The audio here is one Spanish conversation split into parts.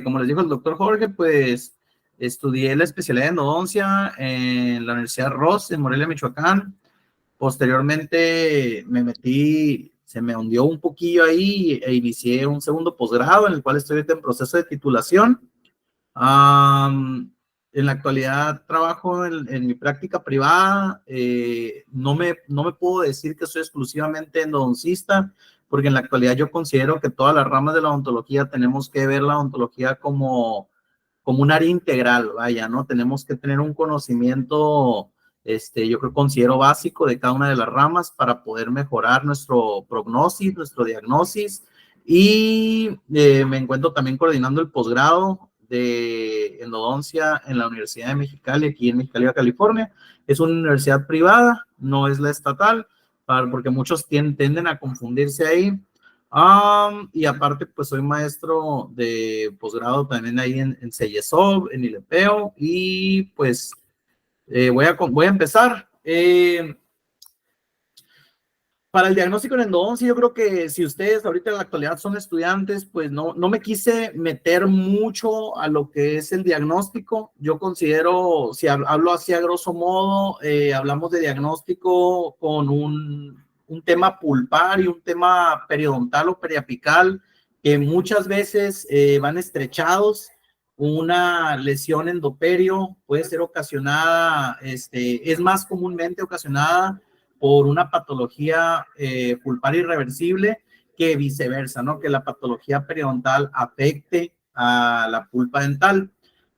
Como les dijo el doctor Jorge, pues estudié la especialidad de endodoncia en la Universidad Ross, en Morelia, Michoacán. Posteriormente me metí, se me hundió un poquillo ahí e inicié un segundo posgrado en el cual estoy en proceso de titulación. En la actualidad trabajo en mi práctica privada. No me puedo decir que soy exclusivamente endodoncista, porque en la actualidad yo considero que todas las ramas de la odontología tenemos que ver la odontología como un área integral, vaya, ¿no? Tenemos que tener un conocimiento, yo creo, considero básico de cada una de las ramas para poder mejorar nuestro prognosis, nuestro diagnosis. Y me encuentro también coordinando el posgrado de endodoncia en la Universidad de Mexicali, aquí en Mexicali, California. Es una universidad privada, no es la estatal, porque muchos tienden a confundirse ahí. Y aparte, pues soy maestro de posgrado también ahí en CEYESOB, en ILEPEO, y pues voy a empezar. Para el diagnóstico en endodoncia, yo creo que si ustedes ahorita en la actualidad son estudiantes, pues no me quise meter mucho a lo que es el diagnóstico. Yo considero, si hablo así a grosso modo, hablamos de diagnóstico con un tema pulpar y un tema periodontal o periapical, que muchas veces van estrechados. Una lesión endoperio puede ser ocasionada, es más comúnmente ocasionada por una patología pulpar irreversible que viceversa, ¿no? Que la patología periodontal afecte a la pulpa dental.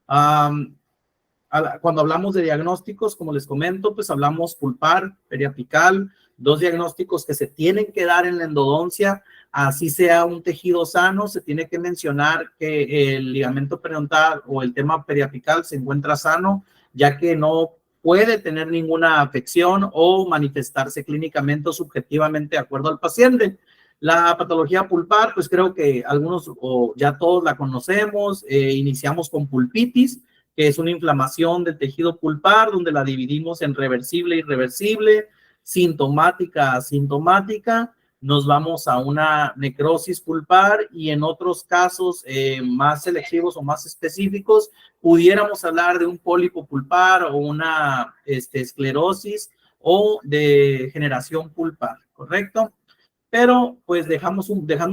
Cuando hablamos de diagnósticos, como les comento, pues hablamos pulpar, periapical, dos diagnósticos que se tienen que dar en la endodoncia, así sea un tejido sano. Se tiene que mencionar que el ligamento periodontal o el tema periapical se encuentra sano, ya que no puede tener ninguna afección o manifestarse clínicamente o subjetivamente de acuerdo al paciente. La patología pulpar, pues creo que algunos o ya todos la conocemos. Iniciamos con pulpitis, que es una inflamación del tejido pulpar, donde la dividimos en reversible y irreversible, sintomática, asintomática. Nos vamos a una necrosis pulpar y en otros casos más selectivos o más específicos, pudiéramos hablar de un pólipo pulpar o una esclerosis o de generación pulpar, ¿correcto? Pero pues dejando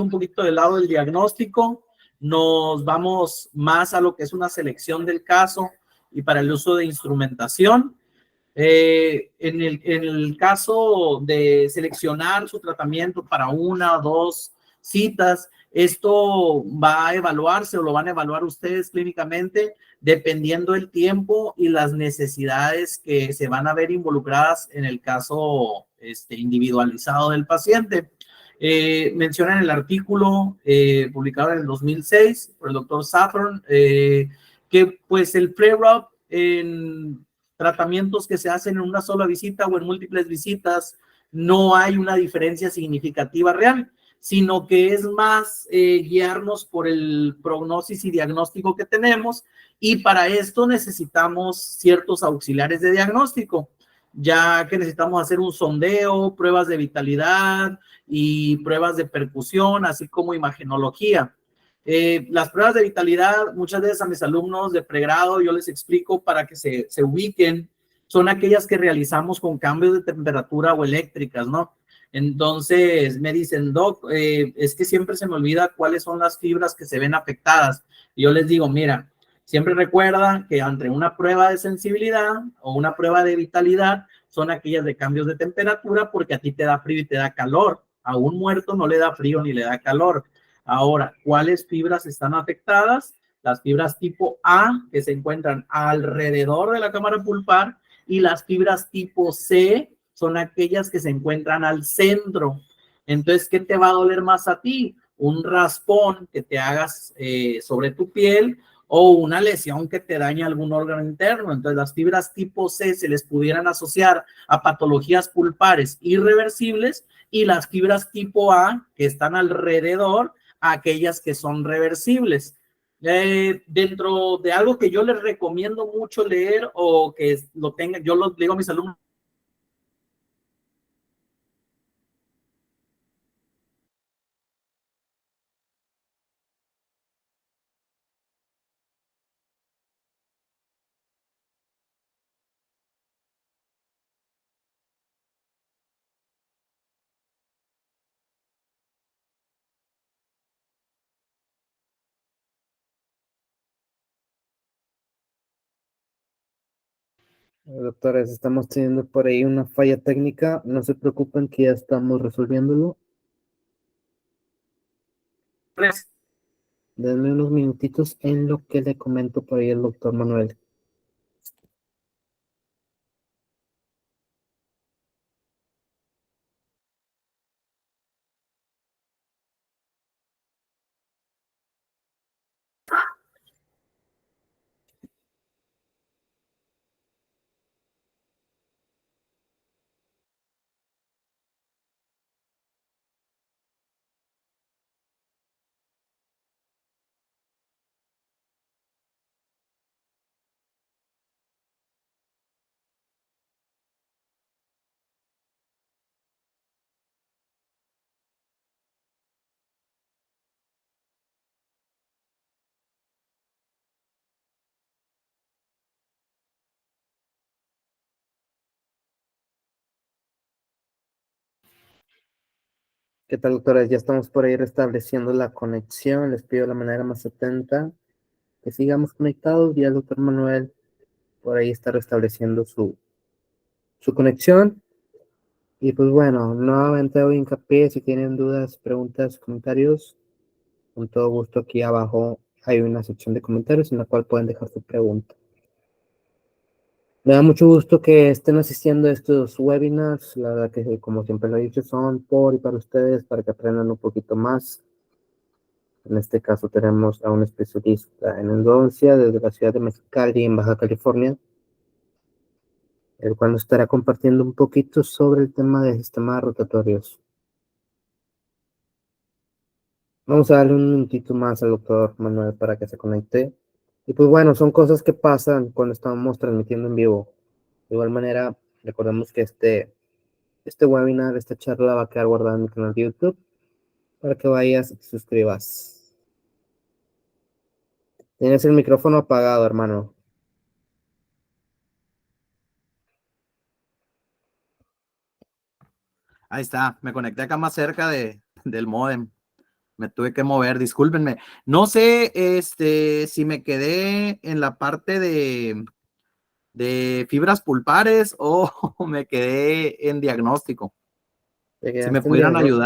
un poquito de lado el diagnóstico, nos vamos más a lo que es una selección del caso y para el uso de instrumentación. En el caso de seleccionar su tratamiento para una o dos citas, esto va a evaluarse o lo van a evaluar ustedes clínicamente dependiendo el tiempo y las necesidades que se van a ver involucradas en el caso individualizado del paciente. Menciona en el artículo publicado en el 2006 por el doctor Saffron que pues el pre-rub en tratamientos que se hacen en una sola visita o en múltiples visitas no hay una diferencia significativa real, sino que es más guiarnos por el prognosis y diagnóstico que tenemos, y para esto necesitamos ciertos auxiliares de diagnóstico, ya que necesitamos hacer un sondeo, pruebas de vitalidad y pruebas de percusión, así como imagenología. Las pruebas de vitalidad, muchas veces a mis alumnos de pregrado yo les explico para que se ubiquen, son aquellas que realizamos con cambios de temperatura o eléctricas, ¿no? Entonces me dicen, doc, es que siempre se me olvida cuáles son las fibras que se ven afectadas. Y yo les digo, mira, siempre recuerda que entre una prueba de sensibilidad o una prueba de vitalidad son aquellas de cambios de temperatura, porque a ti te da frío y te da calor. A un muerto no le da frío ni le da calor. Ahora, ¿cuáles fibras están afectadas? Las fibras tipo A, que se encuentran alrededor de la cámara pulpar, y las fibras tipo C son aquellas que se encuentran al centro. Entonces, ¿qué te va a doler más a ti? Un raspón que te hagas sobre tu piel o una lesión que te dañe algún órgano interno. Entonces, las fibras tipo C se les pudieran asociar a patologías pulpares irreversibles, y las fibras tipo A, que están alrededor, a aquellas que son reversibles. Dentro de algo que yo les recomiendo mucho leer o que lo tengan, yo lo digo a mis alumnos, Doctores, estamos teniendo por ahí una falla técnica. No se preocupen que ya estamos resolviéndolo. Denme unos minutitos en lo que le comento por ahí al doctor Manuel. ¿Qué tal, doctores? Ya estamos por ahí restableciendo la conexión. Les pido de la manera más atenta que sigamos conectados. Ya el doctor Manuel por ahí está restableciendo su conexión. Y pues bueno, nuevamente hago hincapié. Si tienen dudas, preguntas, comentarios, con todo gusto aquí abajo hay una sección de comentarios en la cual pueden dejar su pregunta. Me da mucho gusto que estén asistiendo a estos webinars. La verdad que, como siempre lo he dicho, son por y para ustedes, para que aprendan un poquito más. En este caso tenemos a un especialista en endodoncia desde la ciudad de Mexicali, en Baja California, el cual nos estará compartiendo un poquito sobre el tema de sistemas rotatorios. Vamos a darle un minutito más al doctor Manuel para que se conecte. Y pues bueno, son cosas que pasan cuando estamos transmitiendo en vivo. De igual manera, recordemos que este webinar, esta charla va a quedar guardada en mi canal de YouTube para que vayas y te suscribas. Tienes el micrófono apagado, hermano. Ahí está, me conecté acá más cerca del módem. Me tuve que mover, discúlpenme. No sé, si me quedé en la parte de fibras pulpares o me quedé en diagnóstico. Te Si me quedaste en pudieran diagnóstico.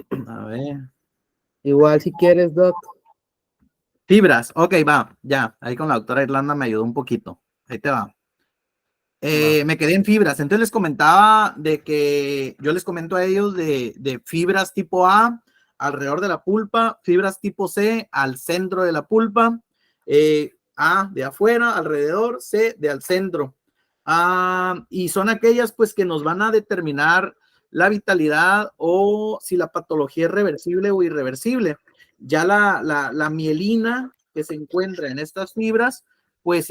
ayudar. A ver. Igual si quieres, Doc. Fibras, ok, va, ya. Ahí con la doctora Irlanda me ayudó un poquito. Ahí te va. Va. Me quedé en fibras. Entonces les comentaba de que yo les comento a ellos de fibras tipo A alrededor de la pulpa, fibras tipo C al centro de la pulpa, A de afuera, alrededor, C de al centro. Y son aquellas pues que nos van a determinar la vitalidad o si la patología es reversible o irreversible. Ya la mielina que se encuentra en estas fibras pues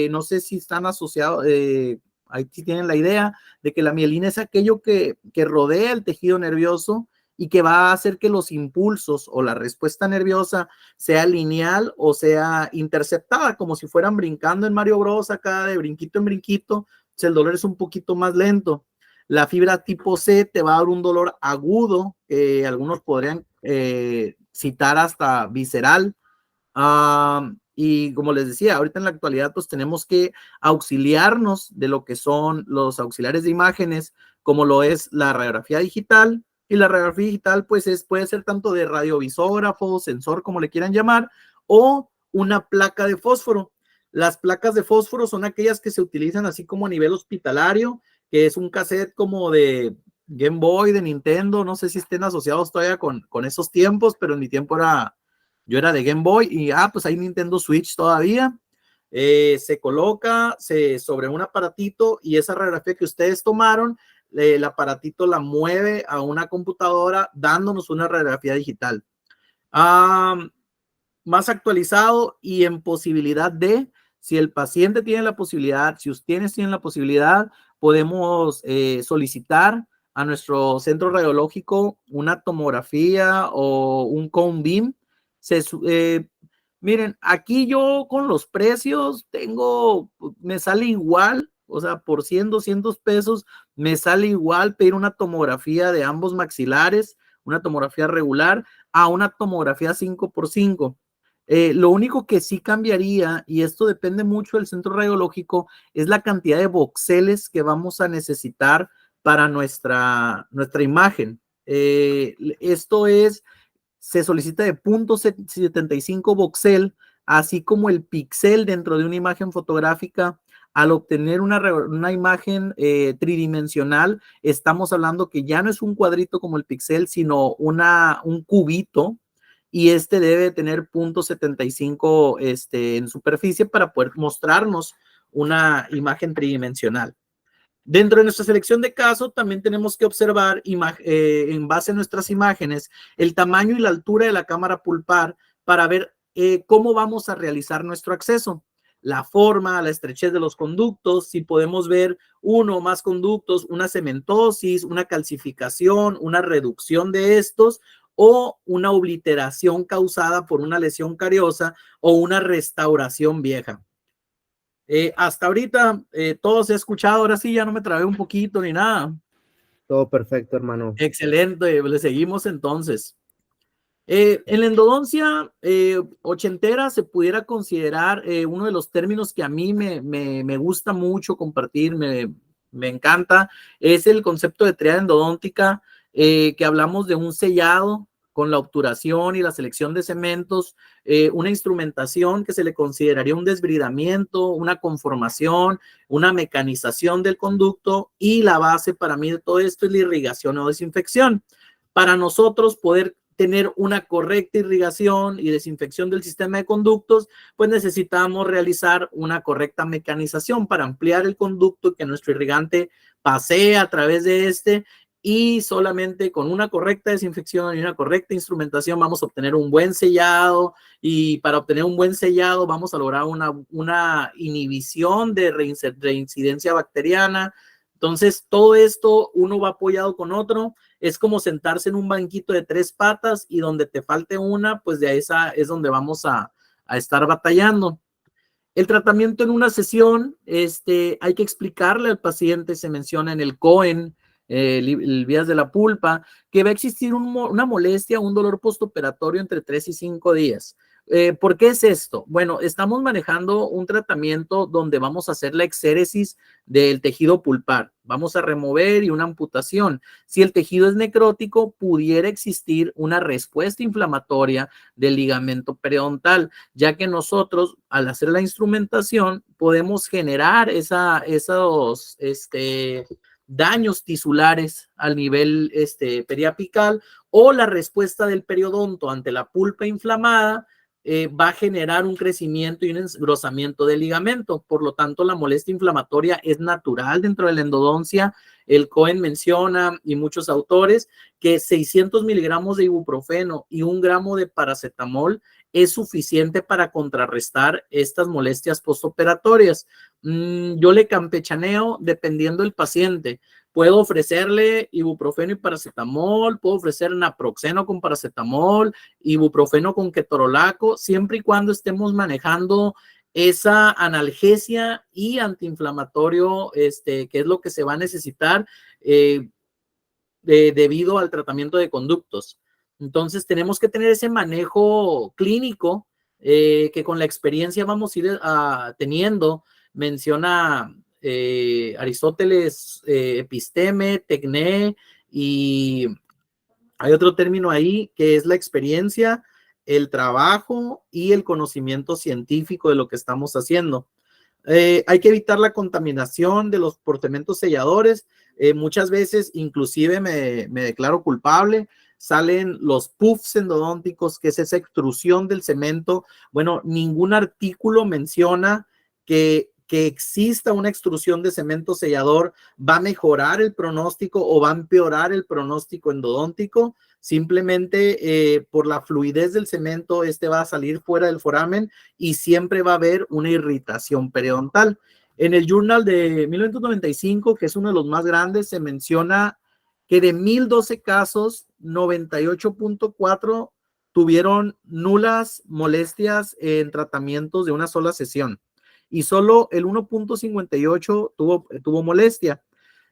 no sé si están asociados, ahí sí tienen la idea de que la mielina es aquello que rodea el tejido nervioso y que va a hacer que los impulsos o la respuesta nerviosa sea lineal o sea interceptada, como si fueran brincando en Mario Bros. Acá de brinquito en brinquito, si el dolor es un poquito más lento. La fibra tipo C te va a dar un dolor agudo, que algunos podrían citar hasta visceral. Y como les decía, ahorita en la actualidad pues tenemos que auxiliarnos de lo que son los auxiliares de imágenes, como lo es la radiografía digital. Y la radiografía digital pues puede ser tanto de radiovisógrafo, sensor, como le quieran llamar, o una placa de fósforo. Las placas de fósforo son aquellas que se utilizan así como a nivel hospitalario, que es un cassette como de Game Boy, de Nintendo. No sé si estén asociados todavía con esos tiempos, pero en mi tiempo yo era de Game Boy y pues hay Nintendo Switch todavía. Se coloca sobre un aparatito y esa radiografía que ustedes tomaron, el aparatito la mueve a una computadora dándonos una radiografía digital. Más actualizado y en posibilidad de, si el paciente tiene la posibilidad, si ustedes tienen la posibilidad, podemos solicitar a nuestro centro radiológico una tomografía o un cone beam. Miren, aquí yo con los precios me sale igual, o sea, por 100, 200 pesos, me sale igual pedir una tomografía de ambos maxilares, una tomografía regular, a una tomografía 5x5. Lo único que sí cambiaría, y esto depende mucho del centro radiológico, es la cantidad de voxeles que vamos a necesitar para nuestra imagen. Esto es, se solicita de 0.75 voxel, así como el píxel dentro de una imagen fotográfica. Al obtener una imagen tridimensional, estamos hablando que ya no es un cuadrito como el píxel, sino un cubito, y este debe tener 0.75 en superficie para poder mostrarnos una imagen tridimensional. Dentro de nuestra selección de caso, también tenemos que observar, en base a nuestras imágenes, el tamaño y la altura de la cámara pulpar para ver cómo vamos a realizar nuestro acceso. La forma, la estrechez de los conductos, si podemos ver uno o más conductos, una cementosis, una calcificación, una reducción de estos, o una obliteración causada por una lesión cariosa o una restauración vieja. Hasta ahorita todo se ha escuchado, ahora sí ya no me trabé un poquito ni nada. Todo perfecto, hermano. Excelente, le seguimos entonces. En la endodoncia ochentera se pudiera considerar uno de los términos que a mí me gusta mucho compartir, me encanta, es el concepto de triada endodóntica, que hablamos de un sellado con la obturación y la selección de cementos, una instrumentación que se le consideraría un desbridamiento, una conformación, una mecanización del conducto, y la base para mí de todo esto es la irrigación o desinfección. Para nosotros poder tener una correcta irrigación y desinfección del sistema de conductos, pues necesitamos realizar una correcta mecanización para ampliar el conducto y que nuestro irrigante pasee a través de este, y solamente con una correcta desinfección y una correcta instrumentación vamos a obtener un buen sellado, y para obtener un buen sellado vamos a lograr una inhibición de reincidencia bacteriana. Entonces, todo esto uno va apoyado con otro. Es como sentarse en un banquito de 3 patas y donde te falte una, pues de esa es donde vamos a estar batallando. El tratamiento en una sesión, hay que explicarle al paciente, se menciona en el Cohen, el vías de la pulpa, que va a existir una molestia, un dolor postoperatorio entre 3 y 5 días. ¿Por qué es esto? Bueno, estamos manejando un tratamiento donde vamos a hacer la exéresis del tejido pulpar. Vamos a remover y una amputación. Si el tejido es necrótico, pudiera existir una respuesta inflamatoria del ligamento periodontal, ya que nosotros, al hacer la instrumentación, podemos generar esos daños tisulares al nivel periapical, o la respuesta del periodonto ante la pulpa inflamada va a generar un crecimiento y un engrosamiento del ligamento. Por lo tanto, la molestia inflamatoria es natural dentro de la endodoncia. El Cohen menciona, y muchos autores, que 600 miligramos de ibuprofeno y 1 gramo de paracetamol es suficiente para contrarrestar estas molestias postoperatorias. Yo le campechaneo dependiendo del paciente. Puedo ofrecerle ibuprofeno y paracetamol, puedo ofrecer naproxeno con paracetamol, ibuprofeno con ketorolaco, siempre y cuando estemos manejando esa analgesia y antiinflamatorio, que es lo que se va a necesitar debido al tratamiento de conductos. Entonces tenemos que tener ese manejo clínico que con la experiencia vamos a ir teniendo. Menciona Aristóteles, episteme, tecné, y hay otro término ahí que es la experiencia, el trabajo y el conocimiento científico de lo que estamos haciendo. Hay que evitar la contaminación de los portamentos selladores. Muchas veces, inclusive me declaro culpable, salen los puffs endodónticos, que es esa extrusión del cemento. Bueno, ningún artículo menciona que exista una extrusión de cemento sellador va a mejorar el pronóstico o va a empeorar el pronóstico endodóntico. Simplemente por la fluidez del cemento, va a salir fuera del foramen y siempre va a haber una irritación periodontal. En el Journal de 1995, que es uno de los más grandes, se menciona que de 1012 casos, 98.4 tuvieron nulas molestias en tratamientos de una sola sesión, y solo el 1.58 tuvo molestia.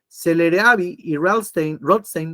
Celerabi y Rothstein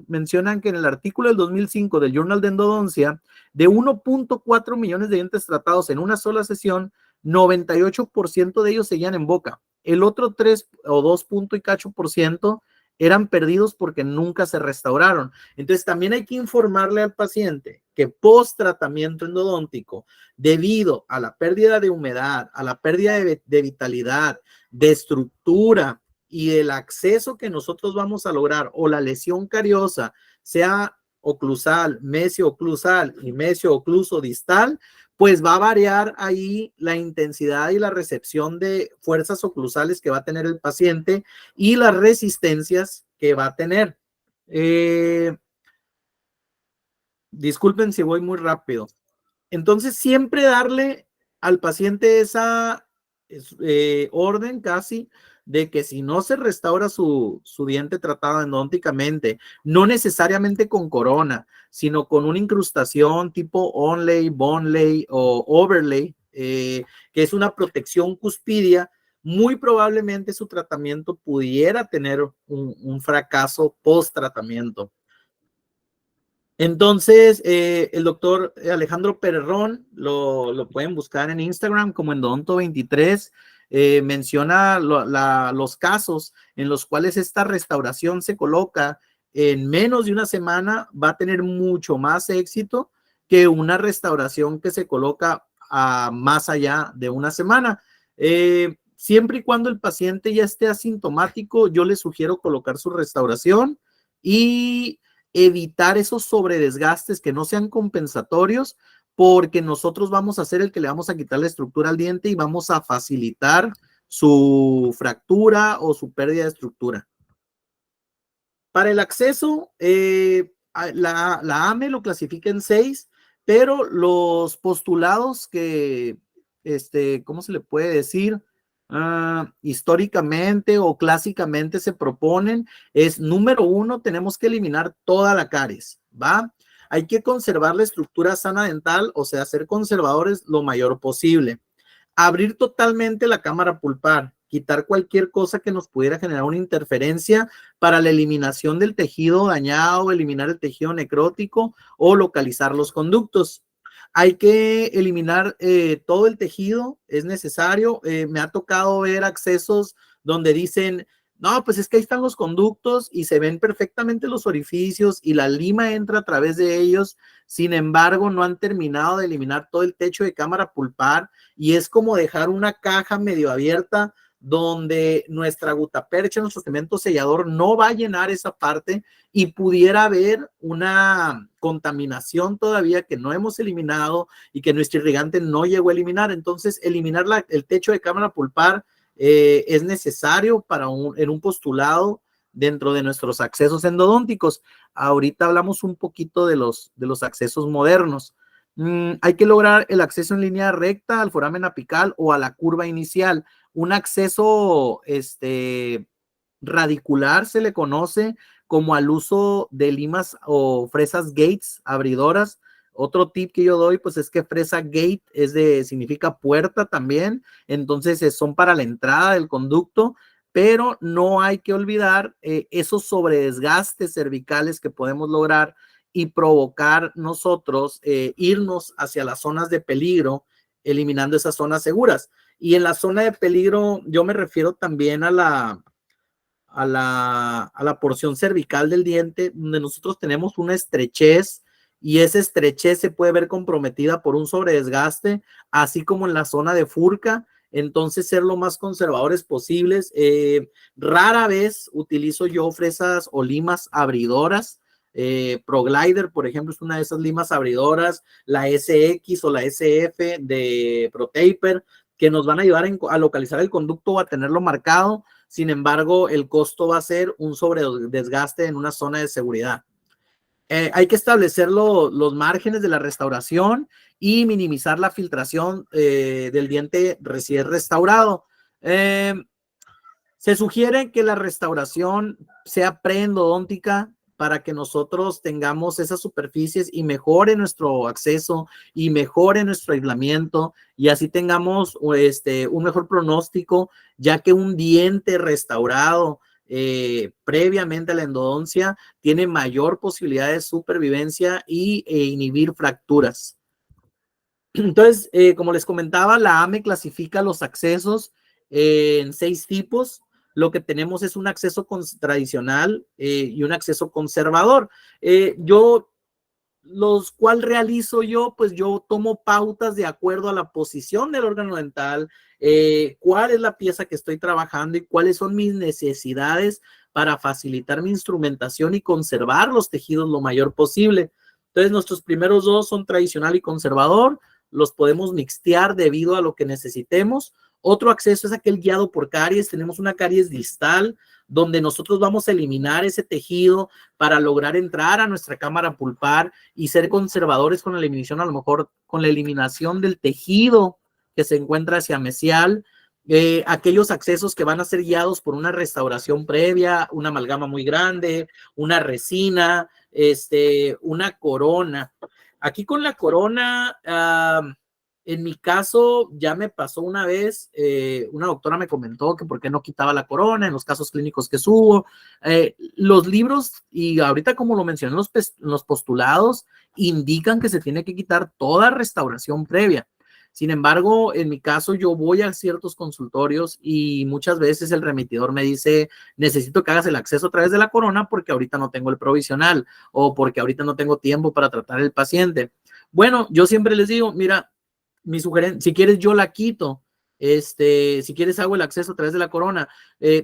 mencionan que en el artículo del 2005 del Journal de Endodoncia, de 1.4 millones de dientes tratados en una sola sesión, 98% de ellos seguían en boca. El otro 3 o 2 punto y cacho por ciento eran perdidos porque nunca se restauraron. Entonces también hay que informarle al paciente que post tratamiento endodóntico, debido a la pérdida de humedad, a la pérdida de vitalidad, de estructura y el acceso que nosotros vamos a lograr, o la lesión cariosa, sea oclusal, mesio-oclusal y mesio-ocluso-distal, pues va a variar ahí la intensidad y la recepción de fuerzas oclusales que va a tener el paciente y las resistencias que va a tener. Disculpen si voy muy rápido. Entonces, siempre darle al paciente esa orden casi de que si no se restaura su diente tratado endodónticamente, no necesariamente con corona, sino con una incrustación tipo onlay, bonlay o overlay, que es una protección cuspidia, muy probablemente su tratamiento pudiera tener un fracaso post tratamiento. Entonces, el doctor Alejandro Perrón, lo pueden buscar en Instagram como Endodonto23, menciona los casos en los cuales esta restauración se coloca en menos de una semana, va a tener mucho más éxito que una restauración que se coloca más allá de una semana. Siempre y cuando el paciente ya esté asintomático, yo le sugiero colocar su restauración y evitar esos sobredesgastes que no sean compensatorios, porque nosotros vamos a ser el que le vamos a quitar la estructura al diente y vamos a facilitar su fractura o su pérdida de estructura. Para el acceso, la AME lo clasifica en 6, pero los postulados que, ¿cómo se le puede decir? Históricamente o clásicamente se proponen es, número 1, tenemos que eliminar toda la caries, ¿va? Hay que conservar la estructura sana dental, o sea, ser conservadores lo mayor posible. Abrir totalmente la cámara pulpar, quitar cualquier cosa que nos pudiera generar una interferencia para la eliminación del tejido dañado, eliminar el tejido necrótico o localizar los conductos. Hay que eliminar todo el tejido, es necesario. Me ha tocado ver accesos donde dicen, no, pues es que ahí están los conductos y se ven perfectamente los orificios y la lima entra a través de ellos. Sin embargo, no han terminado de eliminar todo el techo de cámara pulpar y es como dejar una caja medio abierta donde nuestra gutapercha, nuestro cemento sellador no va a llenar esa parte y pudiera haber una contaminación todavía que no hemos eliminado y que nuestro irrigante no llegó a eliminar. Entonces, eliminar el techo de cámara pulpar es necesario en un postulado dentro de nuestros accesos endodónticos. Ahorita hablamos un poquito de los accesos modernos. Hay que lograr el acceso en línea recta al foramen apical o a la curva inicial. Un acceso radicular se le conoce como al uso de limas o fresas gates abridoras. Otro tip que yo doy, pues es que fresa gate significa puerta también, entonces son para la entrada del conducto, pero no hay que olvidar esos sobredesgastes cervicales que podemos lograr y provocar nosotros irnos hacia las zonas de peligro, eliminando esas zonas seguras. Y en la zona de peligro yo me refiero también a la porción cervical del diente, donde nosotros tenemos una estrechez y esa estrechez se puede ver comprometida por un sobredesgaste, así como en la zona de furca. Entonces, ser lo más conservadores posibles. Rara vez utilizo yo fresas o limas abridoras. ProGlider, por ejemplo, es una de esas limas abridoras, la SX o la SF de ProTaper, que nos van a ayudar a localizar el conducto o a tenerlo marcado. Sin embargo, el costo va a ser un sobredesgaste en una zona de seguridad. Hay que establecer los márgenes de la restauración y minimizar la filtración del diente recién restaurado. Se sugiere que la restauración sea preendodóntica para que nosotros tengamos esas superficies y mejore nuestro acceso y mejore nuestro aislamiento y así tengamos un mejor pronóstico, ya que un diente restaurado previamente a la endodoncia, tiene mayor posibilidad de supervivencia e inhibir fracturas. Entonces, como les comentaba, la AME clasifica los accesos en 6 tipos. Lo que tenemos es un acceso tradicional y un acceso conservador. Los cual realizo yo, pues yo tomo pautas de acuerdo a la posición del órgano dental, cuál es la pieza que estoy trabajando y cuáles son mis necesidades para facilitar mi instrumentación y conservar los tejidos lo mayor posible. Entonces, nuestros primeros 2 son tradicional y conservador, los podemos mixtear debido a lo que necesitemos. Otro acceso es aquel guiado por caries. Tenemos una caries distal, donde nosotros vamos a eliminar ese tejido para lograr entrar a nuestra cámara pulpar y ser conservadores con la eliminación, a lo mejor con la eliminación del tejido que se encuentra hacia mesial. Aquellos accesos que van a ser guiados por una restauración previa, una amalgama muy grande, una resina, una corona. Aquí con la corona, en mi caso, ya me pasó una vez, una doctora me comentó que por qué no quitaba la corona en los casos clínicos que subo. Los libros, y ahorita como lo mencioné en los postulados, indican que se tiene que quitar toda restauración previa. Sin embargo, en mi caso, yo voy a ciertos consultorios y muchas veces el remitidor me dice, necesito que hagas el acceso a través de la corona porque ahorita no tengo el provisional o porque ahorita no tengo tiempo para tratar al paciente. Bueno, yo siempre les digo, mira, mi sugerencia, si quieres yo la quito, si quieres hago el acceso a través de la corona.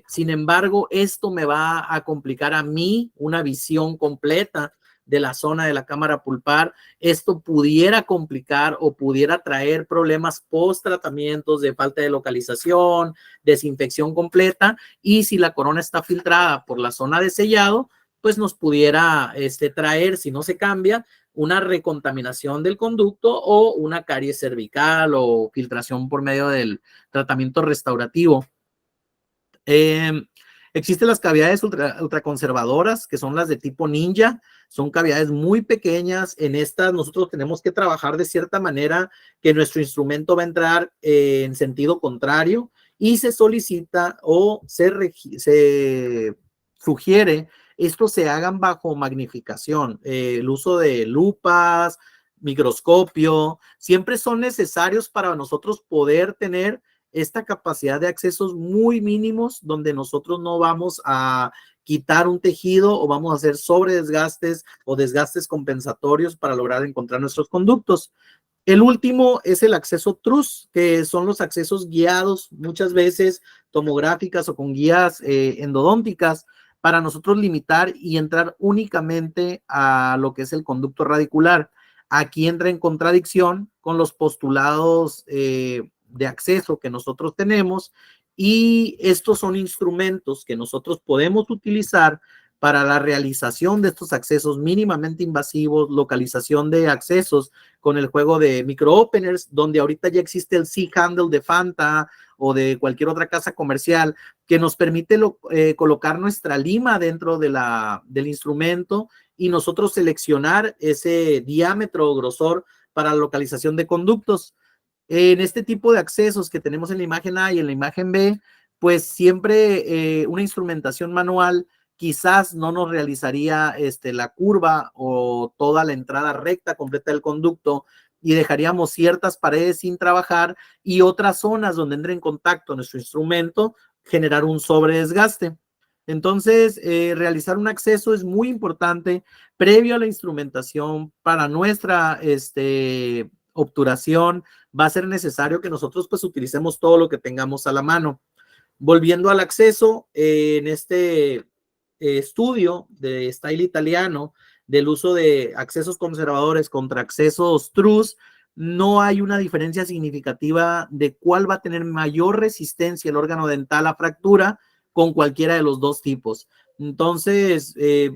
Sin embargo, esto me va a complicar a mí una visión completa de la zona de la cámara pulpar. Esto pudiera complicar o pudiera traer problemas post tratamientos de falta de localización, desinfección completa, y si la corona está filtrada por la zona de sellado, pues nos pudiera traer, si no se cambia, una recontaminación del conducto o una caries cervical o filtración por medio del tratamiento restaurativo. Existen las cavidades ultraconservadoras, que son las de tipo ninja. Son cavidades muy pequeñas. En estas nosotros tenemos que trabajar de cierta manera que nuestro instrumento va a entrar en sentido contrario, y se solicita o se sugiere estos se hagan bajo magnificación. El uso de lupas, microscopio, siempre son necesarios para nosotros poder tener esta capacidad de accesos muy mínimos, donde nosotros no vamos a quitar un tejido o vamos a hacer sobredesgastes o desgastes compensatorios para lograr encontrar nuestros conductos. El último es el acceso TRUS, que son los accesos guiados, muchas veces tomográficas o con guías endodónticas, para nosotros limitar y entrar únicamente a lo que es el conducto radicular. Aquí entra en contradicción con los postulados de acceso que nosotros tenemos, y estos son instrumentos que nosotros podemos utilizar para la realización de estos accesos mínimamente invasivos, localización de accesos con el juego de micro openers, donde ahorita ya existe el C-handle de Fanta o de cualquier otra casa comercial que nos permite colocar nuestra lima dentro del instrumento y nosotros seleccionar ese diámetro o grosor para la localización de conductos. En este tipo de accesos que tenemos en la imagen A y en la imagen B, pues siempre una instrumentación manual quizás no nos realizaría la curva o toda la entrada recta completa del conducto, y dejaríamos ciertas paredes sin trabajar y otras zonas donde entre en contacto nuestro instrumento, generar un sobredesgaste. Entonces, realizar un acceso es muy importante previo a la instrumentación para nuestra obturación. Va a ser necesario que nosotros pues utilicemos todo lo que tengamos a la mano. Volviendo al acceso, en este estudio de Style italiano del uso de accesos conservadores contra accesos TRUS, no hay una diferencia significativa de cuál va a tener mayor resistencia el órgano dental a fractura con cualquiera de los dos tipos. Entonces,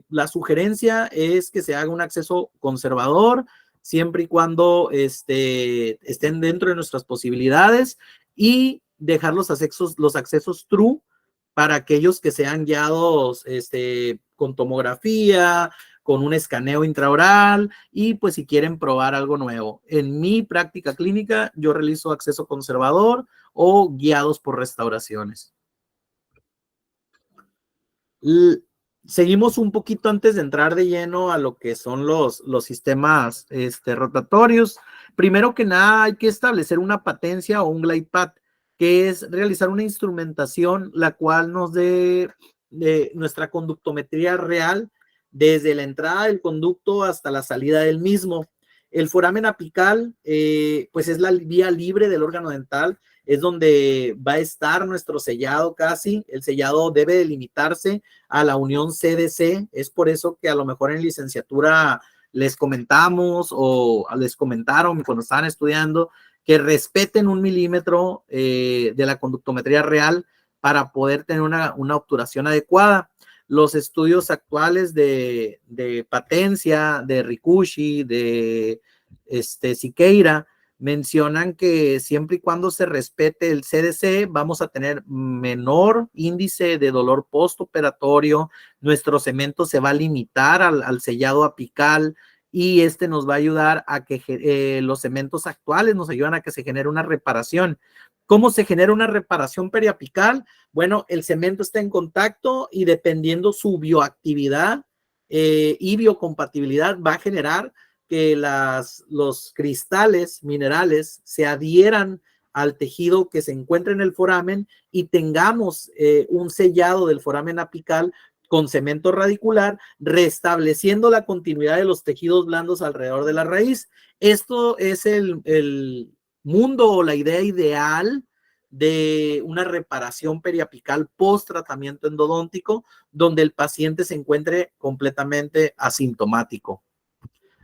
la sugerencia es que se haga un acceso conservador siempre y cuando estén dentro de nuestras posibilidades, y dejar los accesos true para aquellos que sean guiados con tomografía, con un escaneo intraoral, y pues si quieren probar algo nuevo. En mi práctica clínica yo realizo acceso conservador o guiados por restauraciones. Seguimos un poquito antes de entrar de lleno a lo que son los sistemas rotatorios. Primero que nada, hay que establecer una patencia o un glide path, que es realizar una instrumentación la cual nos dé nuestra conductometría real desde la entrada del conducto hasta la salida del mismo. El foramen apical, pues es la vía libre del órgano dental, es donde va a estar nuestro sellado casi. El sellado debe delimitarse a la unión CDC, es por eso que a lo mejor en licenciatura les comentamos o les comentaron cuando estaban estudiando que respeten 1 milímetro de la conductometría real para poder tener una obturación adecuada. Los estudios actuales de patencia, de Rikushi, de Siqueira, mencionan que siempre y cuando se respete el CDC, vamos a tener menor índice de dolor postoperatorio, nuestro cemento se va a limitar al sellado apical y nos va a ayudar a que los cementos actuales nos ayudan a que se genere una reparación. ¿Cómo se genera una reparación periapical? Bueno, el cemento está en contacto y dependiendo su bioactividad y biocompatibilidad va a generar que los cristales minerales se adhieran al tejido que se encuentra en el foramen y tengamos un sellado del foramen apical con cemento radicular, restableciendo la continuidad de los tejidos blandos alrededor de la raíz. Esto es el mundo o la idea ideal de una reparación periapical post tratamiento endodóntico, donde el paciente se encuentre completamente asintomático.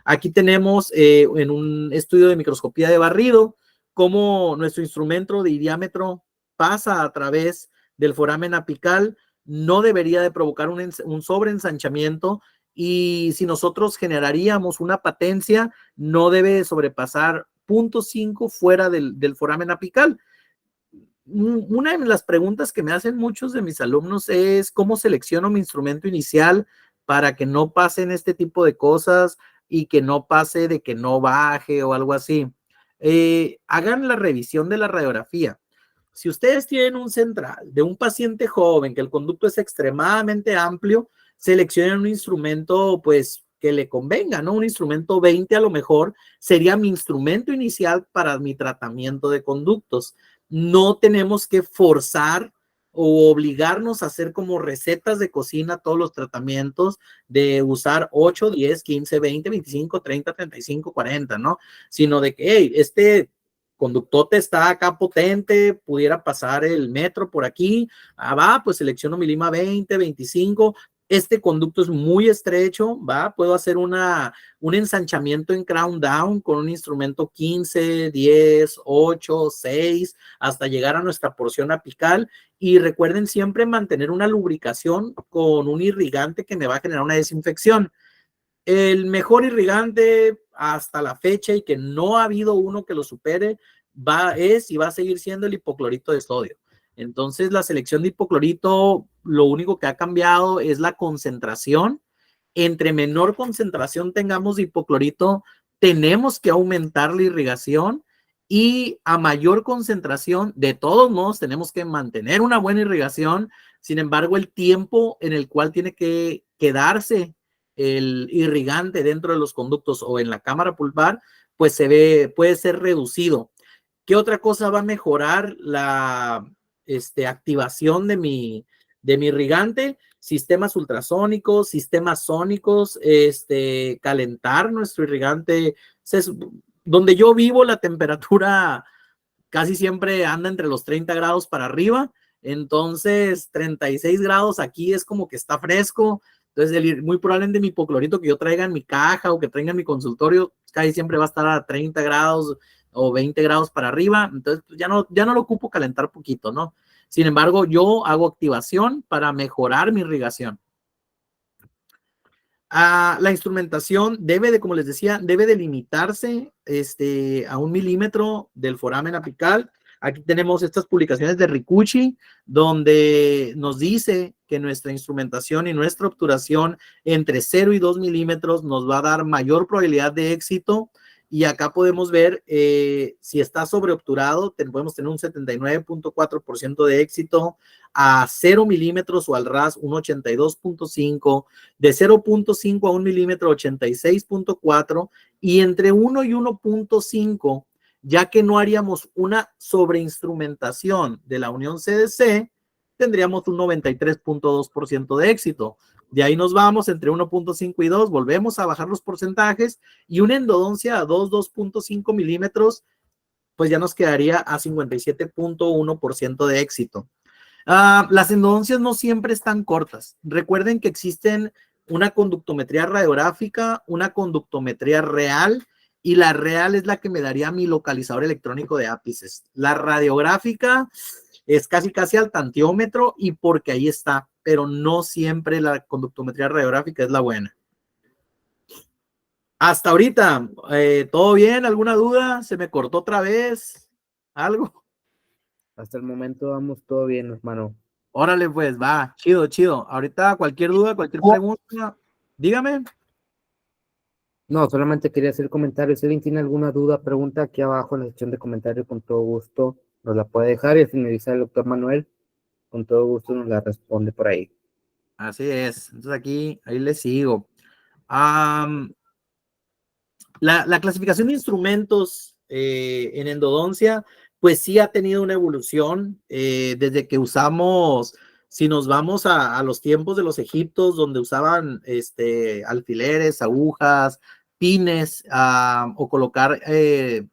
Aquí tenemos en un estudio de microscopía de barrido cómo nuestro instrumento de diámetro pasa a través del foramen apical, no debería de provocar un sobreensanchamiento y si nosotros generaríamos una patencia, no debe sobrepasar 0.5 fuera del foramen apical. Una de las preguntas que me hacen muchos de mis alumnos es cómo selecciono mi instrumento inicial para que no pasen este tipo de cosas y que no pase de que no baje o algo así. Hagan la revisión de la radiografía. Si ustedes tienen un central de un paciente joven que el conducto es extremadamente amplio, seleccionen un instrumento pues que le convenga, ¿no? Un instrumento 20 a lo mejor sería mi instrumento inicial para mi tratamiento de conductos. No tenemos que forzar o obligarnos a hacer como recetas de cocina todos los tratamientos de usar 8, 10, 15, 20, 25, 30, 35, 40, ¿no? Sino de que, hey, conductote está acá potente, pudiera pasar el metro por aquí, va, pues selecciono mi lima 20, 25, este conducto es muy estrecho, va, puedo hacer un ensanchamiento en crown down con un instrumento 15, 10, 8, 6, hasta llegar a nuestra porción apical y recuerden siempre mantener una lubricación con un irrigante que me va a generar una desinfección. El mejor irrigante hasta la fecha y que no ha habido uno que lo supere es y va a seguir siendo el hipoclorito de sodio. Entonces la selección de hipoclorito, lo único que ha cambiado es la concentración. Entre menor concentración tengamos de hipoclorito, tenemos que aumentar la irrigación y a mayor concentración, de todos modos, tenemos que mantener una buena irrigación. Sin embargo, el tiempo en el cual tiene que quedarse el irrigante dentro de los conductos o en la cámara pulpar, pues puede ser reducido. ¿Qué otra cosa va a mejorar la activación de mi irrigante? Sistemas ultrasónicos, sistemas sónicos, calentar nuestro irrigante. Donde yo vivo, la temperatura casi siempre anda entre los 30 grados para arriba, entonces 36 grados aquí es como que está fresco. Entonces, muy probablemente mi hipoclorito que yo traiga en mi caja o que traiga en mi consultorio, casi siempre va a estar a 30 grados o 20 grados para arriba. Entonces, pues ya no lo ocupo calentar poquito, ¿no? Sin embargo, yo hago activación para mejorar mi irrigación. La instrumentación como les decía, debe de limitarse a 1 milímetro del foramen apical. Aquí tenemos estas publicaciones de Rikushi, donde nos dice que nuestra instrumentación y nuestra obturación entre 0 y 2 milímetros nos va a dar mayor probabilidad de éxito y acá podemos ver si está sobreobturado, podemos tener un 79.4% de éxito, a 0 milímetros o al ras un 82.5, de 0.5 a 1 milímetro 86.4, y entre 1 y 1.5, ya que no haríamos una sobreinstrumentación de la unión CDC, tendríamos un 93.2% de éxito. De ahí nos vamos entre 1.5 y 2, volvemos a bajar los porcentajes, y una endodoncia a 2.5 milímetros, pues ya nos quedaría a 57.1% de éxito. Las endodoncias no siempre están cortas. Recuerden que existen una conductometría radiográfica, una conductometría real, y la real es la que me daría mi localizador electrónico de ápices. La radiográfica es casi al tantiómetro, y porque ahí está, pero no siempre la conductometría radiográfica es la buena. Hasta ahorita, ¿todo bien? ¿Alguna duda? ¿Se me cortó otra vez? ¿Algo? Hasta el momento vamos todo bien, hermano. Órale, pues, va, chido, chido. Ahorita cualquier duda, cualquier pregunta, dígame. No, solamente quería hacer comentarios. Si alguien tiene alguna duda, pregunta aquí abajo en la sección de comentarios, con todo gusto nos la puede dejar, y al finalizar el doctor Manuel, con todo gusto nos la responde por ahí. Así es. Entonces ahí le sigo. La clasificación de instrumentos en endodoncia, pues sí ha tenido una evolución desde que usamos, si nos vamos a los tiempos de los egiptos, donde usaban alfileres, agujas, pines, o colocar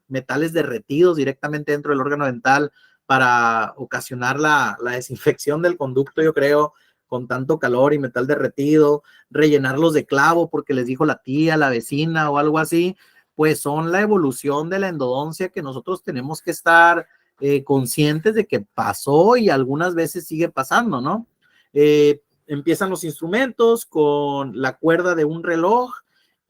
metales derretidos directamente dentro del órgano dental para ocasionar la desinfección del conducto, yo creo, con tanto calor y metal derretido, rellenarlos de clavo porque les dijo la tía, la vecina o algo así, pues son la evolución de la endodoncia que nosotros tenemos que estar conscientes de que pasó y algunas veces sigue pasando, ¿no? Empiezan los instrumentos con la cuerda de un reloj,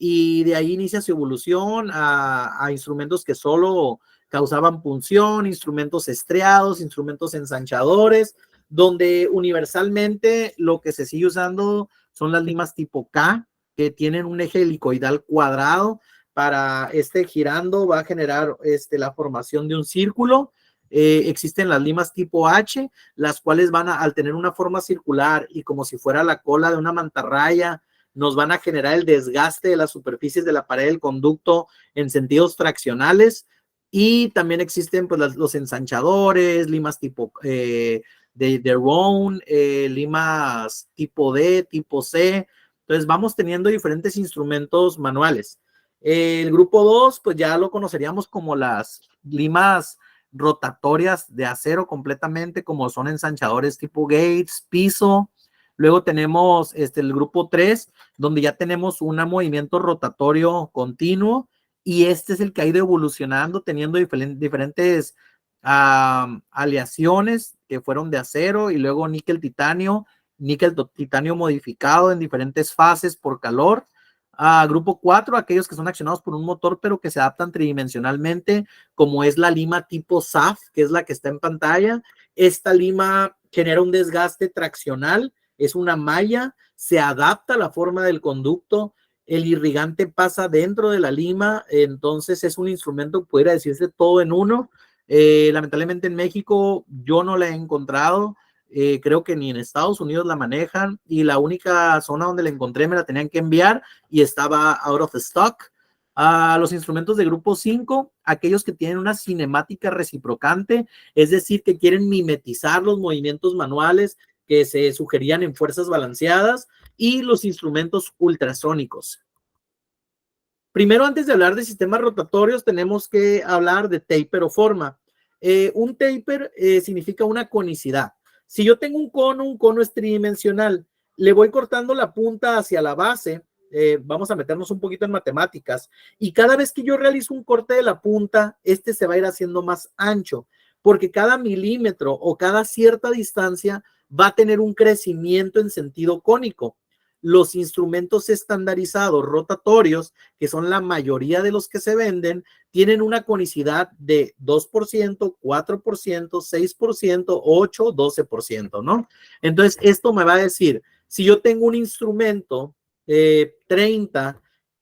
y de ahí inicia su evolución a instrumentos que solo causaban punción, instrumentos estriados, instrumentos ensanchadores, donde universalmente lo que se sigue usando son las limas tipo K, que tienen un eje helicoidal cuadrado. Para girando va a generar la formación de un círculo. Existen las limas tipo H, las cuales al tener una forma circular y como si fuera la cola de una mantarraya, nos van a generar el desgaste de las superficies de la pared del conducto en sentidos fraccionales. Y también existen pues los ensanchadores, limas tipo de Round, limas tipo D, tipo C. Entonces vamos teniendo diferentes instrumentos manuales. El grupo 2, pues ya lo conoceríamos como las limas rotatorias de acero completamente, como son ensanchadores tipo Gates, piso. Luego tenemos el grupo 3, donde ya tenemos un movimiento rotatorio continuo, y este es el que ha ido evolucionando, teniendo diferentes aleaciones que fueron de acero, y luego níquel titanio modificado en diferentes fases por calor. Grupo 4, aquellos que son accionados por un motor pero que se adaptan tridimensionalmente, como es la lima tipo SAF, que es la que está en pantalla. Esta lima genera un desgaste traccional, es una malla, se adapta a la forma del conducto, el irrigante pasa dentro de la lima, entonces es un instrumento que pudiera decirse todo en uno. Lamentablemente en México yo no la he encontrado. Creo que ni en Estados Unidos la manejan, y la única zona donde la encontré me la tenían que enviar y estaba out of stock. Los instrumentos de grupo 5, aquellos que tienen una cinemática reciprocante, es decir, que quieren mimetizar los movimientos manuales que se sugerían en fuerzas balanceadas, y los instrumentos ultrasónicos. Primero, antes de hablar de sistemas rotatorios, tenemos que hablar de taper o forma. Un taper significa una conicidad. Si yo tengo un cono es tridimensional, le voy cortando la punta hacia la base, vamos a meternos un poquito en matemáticas, y cada vez que yo realizo un corte de la punta, se va a ir haciendo más ancho, porque cada milímetro o cada cierta distancia va a tener un crecimiento en sentido cónico. Los instrumentos estandarizados rotatorios, que son la mayoría de los que se venden, tienen una conicidad de 2%, 4%, 6%, 8%, 12%, ¿no? Entonces, esto me va a decir, si yo tengo un instrumento 30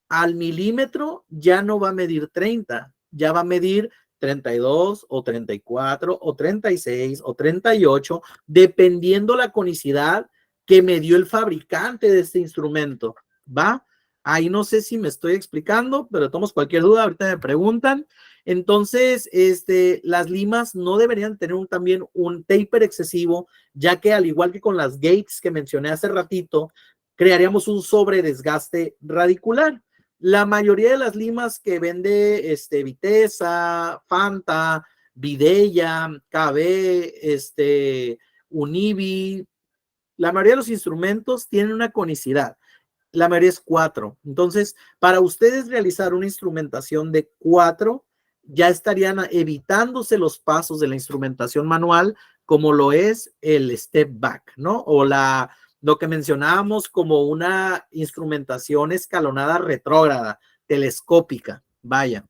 al milímetro ya no va a medir 30, ya va a medir 32 o 34 o 36 o 38, dependiendo la conicidad que me dio el fabricante de este instrumento, ¿va? Ahí no sé si me estoy explicando, pero tomamos cualquier duda, ahorita me preguntan. Entonces, las limas no deberían tener también un taper excesivo, ya que al igual que con las gates que mencioné hace ratito, crearíamos un sobredesgaste radicular. La mayoría de las limas que vende Vitesa, Fanta, Vidella, KB, Univi, la mayoría de los instrumentos tienen una conicidad. La mayoría es 4. Entonces, para ustedes realizar una instrumentación de 4, ya estarían evitándose los pasos de la instrumentación manual, como lo es el step back, ¿no? O lo que mencionábamos como una instrumentación escalonada retrógrada, telescópica, vaya.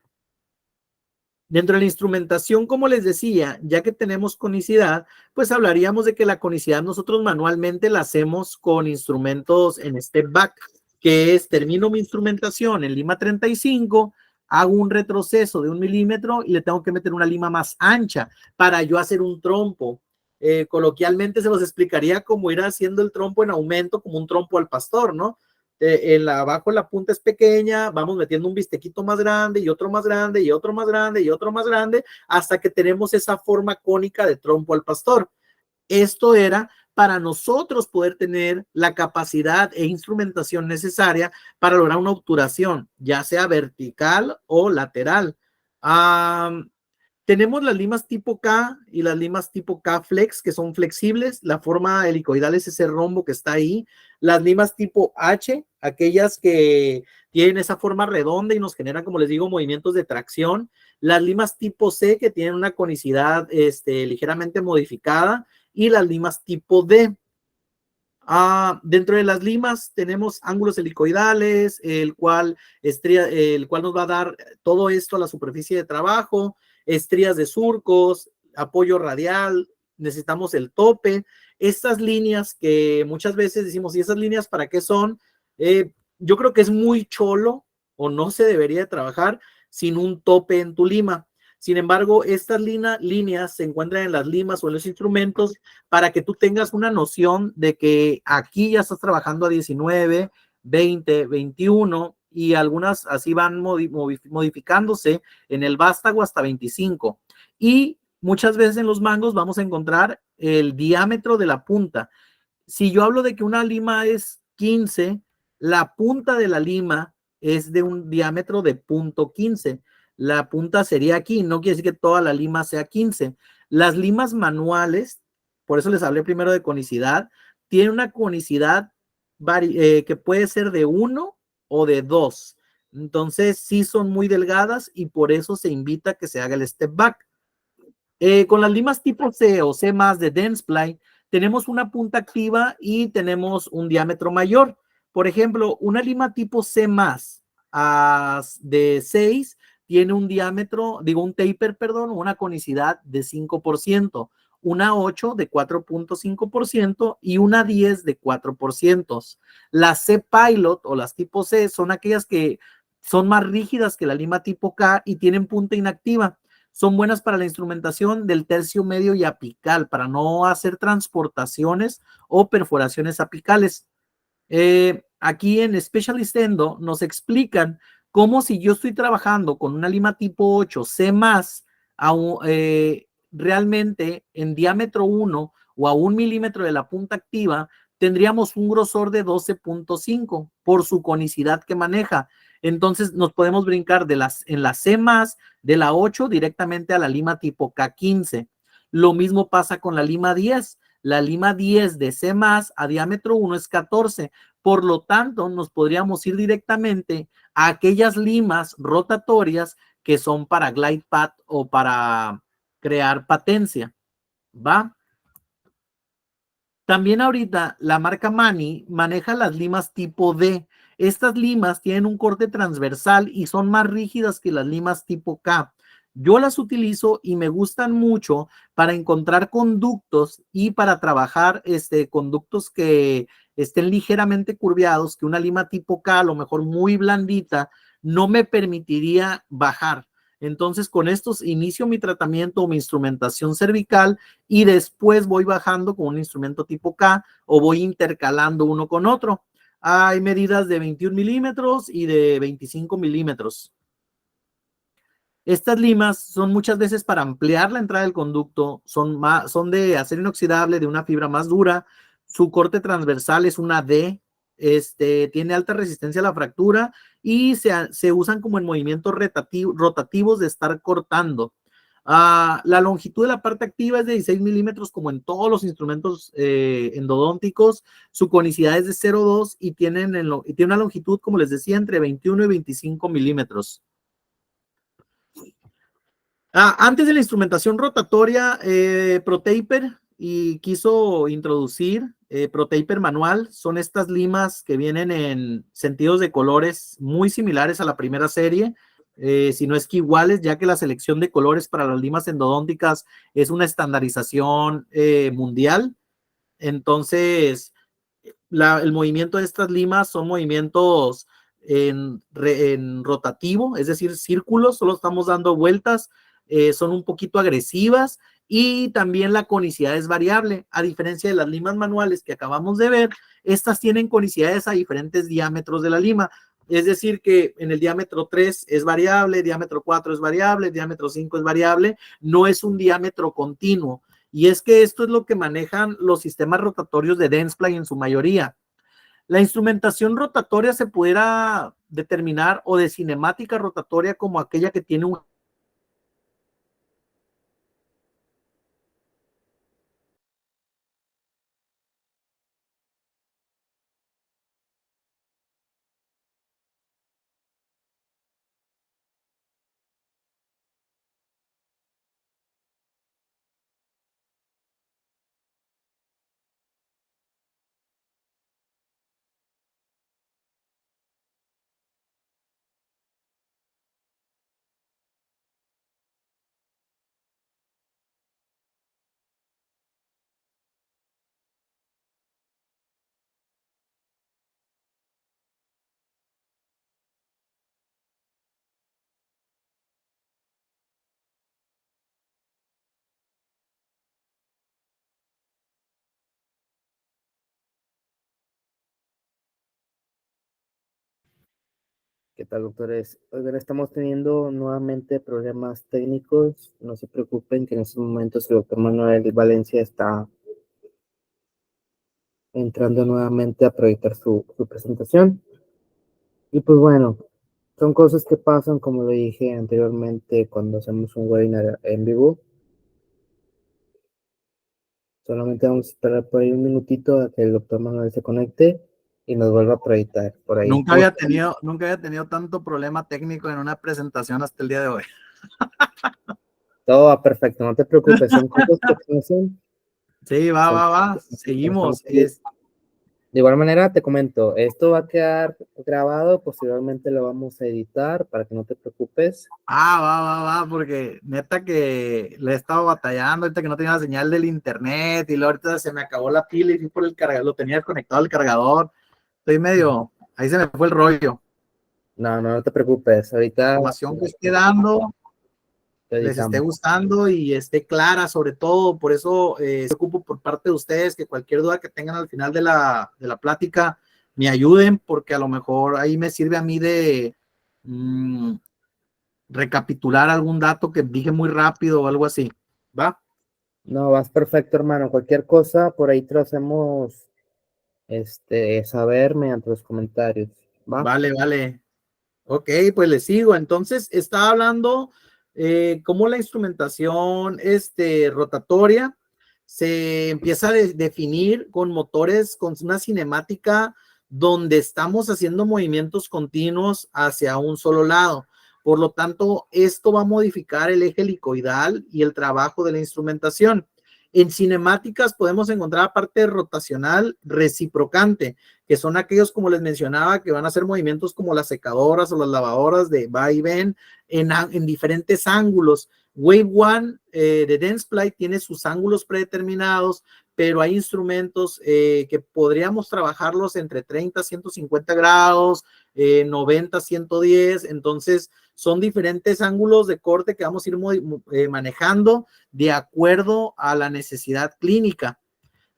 Dentro de la instrumentación, como les decía, ya que tenemos conicidad, pues hablaríamos de que la conicidad nosotros manualmente la hacemos con instrumentos en step back, que es termino mi instrumentación en lima 35, hago un retroceso de 1 milímetro y le tengo que meter una lima más ancha para yo hacer un trompo. Coloquialmente se los explicaría como ir haciendo el trompo en aumento, como un trompo al pastor, ¿no? Abajo la punta es pequeña, vamos metiendo un bistequito más grande y otro más grande y otro más grande y otro más grande hasta que tenemos esa forma cónica de trompo al pastor. Esto era para nosotros poder tener la capacidad e instrumentación necesaria para lograr una obturación, ya sea vertical o lateral. Tenemos las limas tipo K y las limas tipo K flex, que son flexibles. La forma helicoidal es ese rombo que está ahí. Las limas tipo H, aquellas que tienen esa forma redonda y nos generan, como les digo, movimientos de tracción. Las limas tipo C, que tienen una conicidad ligeramente modificada. Y las limas tipo D. Dentro de las limas tenemos ángulos helicoidales, el cual nos va a dar todo esto a la superficie de trabajo, estrías de surcos, apoyo radial, necesitamos el tope. Estas líneas que muchas veces decimos, ¿y esas líneas para qué son? Yo creo que es muy cholo o no se debería de trabajar sin un tope en tu lima. Sin embargo, estas líneas se encuentran en las limas o en los instrumentos para que tú tengas una noción de que aquí ya estás trabajando a 19, 20, 21 y algunas así van modificándose en el vástago hasta 25. Y muchas veces en los mangos vamos a encontrar el diámetro de la punta. Si yo hablo de que una lima es 15, la punta de la lima es de un diámetro de 0.15. La punta sería aquí, no quiere decir que toda la lima sea 15. Las limas manuales, por eso les hablé primero de conicidad, tienen una conicidad que puede ser de 1 o de 2. Entonces, sí son muy delgadas y por eso se invita a que se haga el step back. Con las limas tipo C o C más de Densplay, tenemos una punta activa y tenemos un diámetro mayor. Por ejemplo, una lima tipo C más de 6 tiene un diámetro, un taper, perdón, una conicidad de 5%, una 8 de 4.5% y una 10 de 4%. Las C Pilot o las tipo C son aquellas que son más rígidas que la lima tipo K y tienen punta inactiva. Son buenas para la instrumentación del tercio medio y apical, para no hacer transportaciones o perforaciones apicales. Aquí en Specialist Endo nos explican cómo si yo estoy trabajando con una lima tipo 8 C+, realmente en diámetro 1 o a 1 milímetro de la punta activa, tendríamos un grosor de 12.5 por su conicidad que maneja. Entonces nos podemos brincar en la C+, de la 8 directamente a la lima tipo K15. Lo mismo pasa con la lima 10. La lima 10 de C+, a diámetro 1 es 14. Por lo tanto, nos podríamos ir directamente a aquellas limas rotatorias que son para glide path o para crear patencia, ¿va? También ahorita la marca Mani maneja las limas tipo D. Estas limas tienen un corte transversal y son más rígidas que las limas tipo K. Yo las utilizo y me gustan mucho para encontrar conductos y para trabajar conductos que estén ligeramente curviados, que una lima tipo K, a lo mejor muy blandita, no me permitiría bajar. Entonces, con estos inicio mi tratamiento o mi instrumentación cervical y después voy bajando con un instrumento tipo K o voy intercalando uno con otro. Hay medidas de 21 milímetros y de 25 milímetros. Estas limas son muchas veces para ampliar la entrada del conducto, son de acero inoxidable, de una fibra más dura, su corte transversal es una D, tiene alta resistencia a la fractura y se usan como en movimientos rotativos de estar cortando. La longitud de la parte activa es de 16 milímetros como en todos los instrumentos endodónticos, su conicidad es de 0,2 y tiene una longitud, como les decía, entre 21 y 25 milímetros. Antes de la instrumentación rotatoria, ProTaper quiso introducir ProTaper manual. Son estas limas que vienen en sentidos de colores muy similares a la primera serie, si no es que iguales, ya que la selección de colores para las limas endodónticas es una estandarización mundial. Entonces, el movimiento de estas limas son movimientos en rotativo, es decir, círculos, solo estamos dando vueltas. Son un poquito agresivas y también la conicidad es variable, a diferencia de las limas manuales que acabamos de ver. Estas tienen conicidades a diferentes diámetros de la lima, es decir que en el diámetro 3 es variable, diámetro 4 es variable, diámetro 5 es variable, no es un diámetro continuo, y es que esto es lo que manejan los sistemas rotatorios de Dentsply en su mayoría. La instrumentación rotatoria se pudiera determinar o de cinemática rotatoria como aquella que tiene un ¿Qué tal, doctores? Oigan, estamos teniendo nuevamente problemas técnicos. No se preocupen que en estos momentos el doctor Manuel Valencia está entrando nuevamente a proyectar su presentación. Y pues bueno, son cosas que pasan, como lo dije anteriormente, cuando hacemos un webinar en vivo. Solamente vamos a esperar por ahí un minutito a que el doctor Manuel se conecte y nos vuelva a proyectar por ahí. Nunca había tenido tanto problema técnico en una presentación hasta el día de hoy. Todo va perfecto, no te preocupes, son cosas que pasan. Sí, va. Seguimos. De igual manera, te comento, esto va a quedar grabado, posteriormente lo vamos a editar para que no te preocupes. Va, porque neta que le he estado batallando ahorita que no tenía la señal del internet y luego ahorita se me acabó la pila y fui por el cargador, lo tenía desconectado al cargador. Estoy medio, ahí se me fue el rollo. No te preocupes, ahorita La información que esté dando les esté gustando y esté clara sobre todo, por eso me ocupo por parte de ustedes que cualquier duda que tengan al final de la plática me ayuden, porque a lo mejor ahí me sirve a mí de recapitular algún dato que dije muy rápido o algo así, ¿va? No, vas perfecto, hermano, cualquier cosa por ahí te lo hacemos saber mediante los comentarios, ¿va? Vale. Ok, pues le sigo. Entonces, estaba hablando cómo la instrumentación rotatoria se empieza a definir con motores, con una cinemática donde estamos haciendo movimientos continuos hacia un solo lado. Por lo tanto, esto va a modificar el eje helicoidal y el trabajo de la instrumentación. En cinemáticas podemos encontrar, aparte de rotacional, reciprocante, que son aquellos, como les mencionaba, que van a hacer movimientos como las secadoras o las lavadoras de va y ven en diferentes ángulos. Wave One de Densplay tiene sus ángulos predeterminados, pero hay instrumentos que podríamos trabajarlos entre 30 a 150 grados, 90 a 110, entonces son diferentes ángulos de corte que vamos a ir manejando de acuerdo a la necesidad clínica.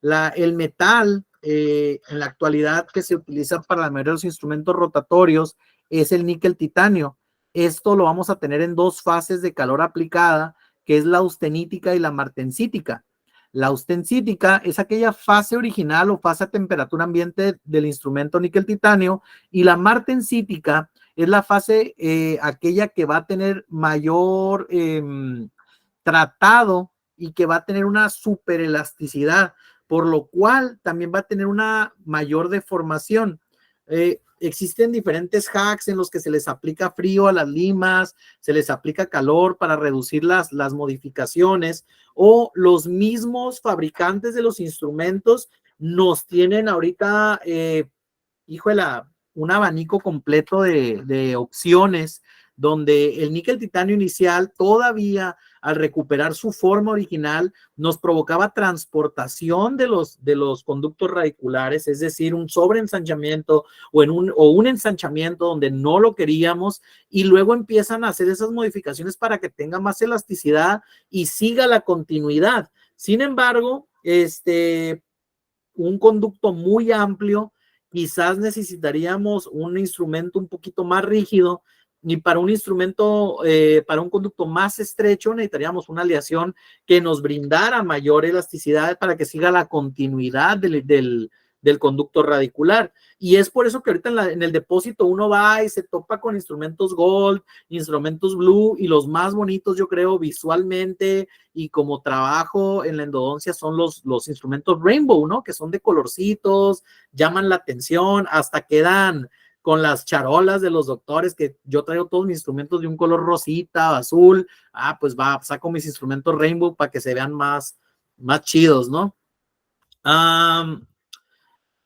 El metal en la actualidad que se utiliza para la mayoría de los instrumentos rotatorios es el níquel titanio. Esto lo vamos a tener en dos fases de calor aplicada, que es la austenítica y la martensítica. La austenítica es aquella fase original o fase a temperatura ambiente del instrumento níquel titanio, y la martensítica es la fase aquella que va a tener mayor tratado y que va a tener una superelasticidad, por lo cual también va a tener una mayor deformación. Existen diferentes hacks en los que se les aplica frío a las limas, se les aplica calor para reducir las modificaciones, o los mismos fabricantes de los instrumentos nos tienen ahorita, un abanico completo de opciones, donde el níquel titanio inicial todavía, al recuperar su forma original, nos provocaba transportación de los conductos radiculares, es decir, un sobreensanchamiento o un ensanchamiento donde no lo queríamos, y luego empiezan a hacer esas modificaciones para que tenga más elasticidad y siga la continuidad. Sin embargo, un conducto muy amplio, quizás necesitaríamos un instrumento un poquito más rígido, y para un instrumento, para un conducto más estrecho, necesitaríamos una aleación que nos brindara mayor elasticidad para que siga la continuidad del conducto radicular. Y es por eso que ahorita en el depósito uno va y se topa con instrumentos Gold, instrumentos Blue, y los más bonitos, yo creo, visualmente y como trabajo en la endodoncia son los instrumentos Rainbow, ¿no? Que son de colorcitos, llaman la atención, hasta quedan con las charolas de los doctores, que yo traigo todos mis instrumentos de un color rosita, azul, pues saco mis instrumentos Rainbow para que se vean más chidos, ¿no?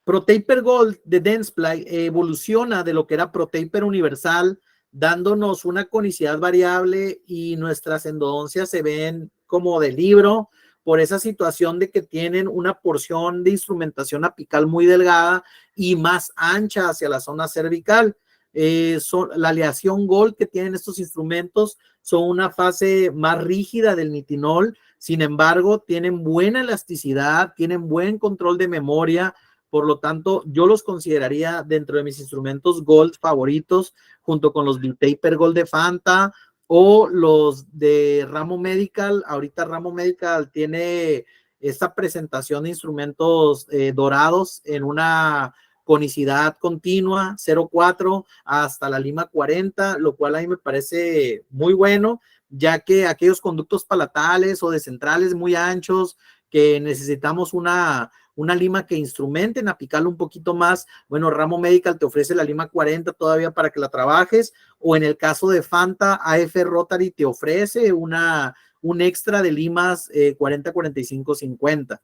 ProTaper Gold de Densplay evoluciona de lo que era ProTaper Universal, dándonos una conicidad variable, y nuestras endodoncias se ven como de libro por esa situación de que tienen una porción de instrumentación apical muy delgada y más ancha hacia la zona cervical. La aleación Gold que tienen estos instrumentos son una fase más rígida del nitinol, sin embargo, tienen buena elasticidad, tienen buen control de memoria. Por lo tanto, yo los consideraría dentro de mis instrumentos Gold favoritos, junto con los B-Taper Gold de Fanta o los de Ramo Medical. Ahorita Ramo Medical tiene esta presentación de instrumentos dorados en una conicidad continua, 0.4 hasta la lima 40, lo cual a mí me parece muy bueno, ya que aquellos conductos palatales o de centrales muy anchos que necesitamos una lima que instrumenten apical un poquito más, bueno, Ramo Medical te ofrece la lima 40 todavía para que la trabajes, o en el caso de Fanta, AF Rotary te ofrece un extra de limas 40, 45, 50.